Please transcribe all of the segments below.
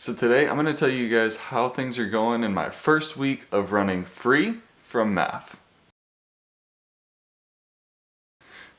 So today I'm going to tell you guys how things are going in my first week of running free from MAF.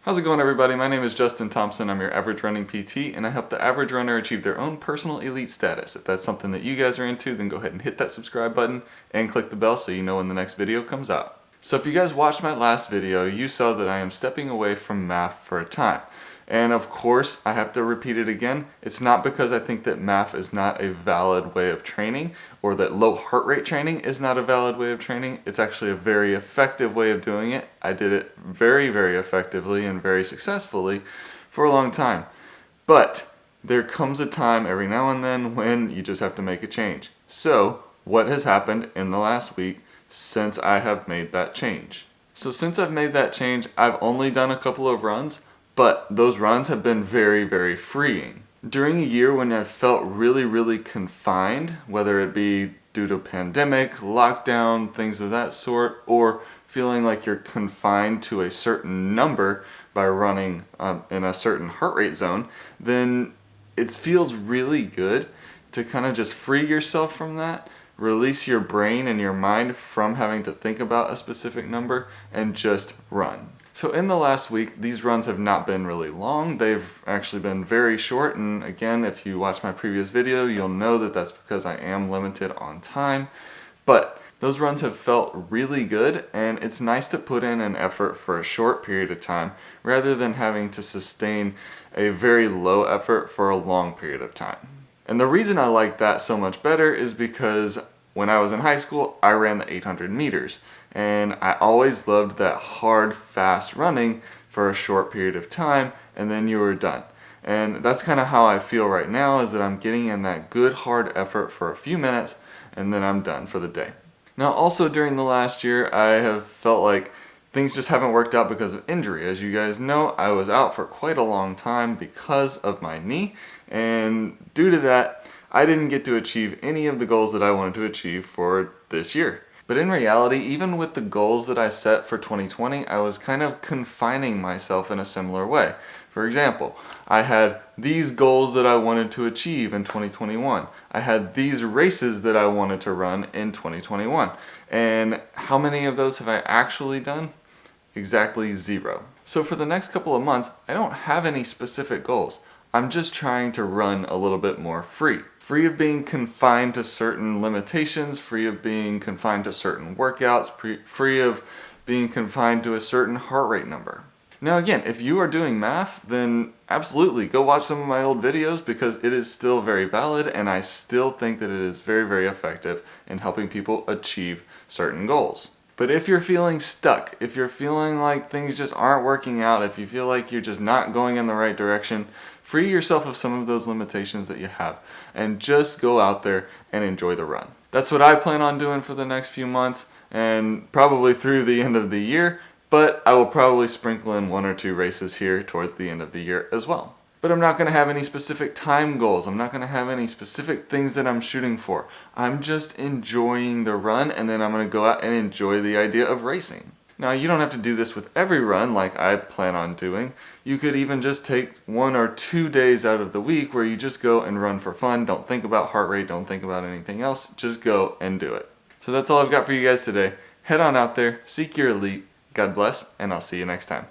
How's it going, everybody? My name is Justin Thompson. I'm your average running PT, and I help the average runner achieve their own personal elite status. If that's something that you guys are into, then go ahead and hit that subscribe button and click the bell so you know when the next video comes out. So if you guys watched my last video, you saw that I am stepping away from MAF for a time. And of course, I have to repeat it again. It's not because I think that MAF is not a valid way of training or that low heart rate training is not a valid way of training. It's actually a very effective way of doing it. I did it very, very effectively and very successfully for a long time. But there comes a time every now and then when you just have to make a change. So what has happened in the last week since I have made that change? So since I've made that change, I've only done a couple of runs, but those runs have been very, very freeing. During a year when I've felt really, really confined, whether it be due to pandemic, lockdown, things of that sort, or feeling like you're confined to a certain number by running in a certain heart rate zone, then it feels really good to kind of just free yourself from that, release your brain and your mind from having to think about a specific number, and just run. So in the last week, these runs have not been really long. They've actually been very short, and again, if you watch my previous video, you'll know that that's because I am limited on time. But those runs have felt really good, and it's nice to put in an effort for a short period of time rather than having to sustain a very low effort for a long period of time. And the reason I like that so much better is because when I was in high school, I ran the 800 meters, and I always loved that hard, fast running for a short period of time, and then you were done. And that's kind of how I feel right now, is that I'm getting in that good, hard effort for a few minutes, and then I'm done for the day. Now, also during the last year, I have felt like things just haven't worked out because of injury. As you guys know, I was out for quite a long time because of my knee, and due to that, I didn't get to achieve any of the goals that I wanted to achieve for this year. But in reality, even with the goals that I set for 2020, I was kind of confining myself in a similar way. For example, I had these goals that I wanted to achieve in 2021. I had these races that I wanted to run in 2021. And how many of those have I actually done? Exactly 0. So for the next couple of months, I don't have any specific goals. I'm just trying to run a little bit more free. Free of being confined to certain limitations, free of being confined to certain workouts, free of being confined to a certain heart rate number. Now again, if you are doing MAF, then absolutely go watch some of my old videos because it is still very valid, and I still think that it is very, very effective in helping people achieve certain goals. But if you're feeling stuck, if you're feeling like things just aren't working out, if you feel like you're just not going in the right direction, free yourself of some of those limitations that you have and just go out there and enjoy the run. That's what I plan on doing for the next few months and probably through the end of the year, but I will probably sprinkle in 1 or 2 races here towards the end of the year as well. But I'm not going to have any specific time goals. I'm not going to have any specific things that I'm shooting for. I'm just enjoying the run, and then I'm going to go out and enjoy the idea of racing. Now, you don't have to do this with every run like I plan on doing. You could even just take 1 or 2 days out of the week where you just go and run for fun. Don't think about heart rate. Don't think about anything else. Just go and do it. So that's all I've got for you guys today. Head on out there. Seek your elite. God bless, and I'll see you next time.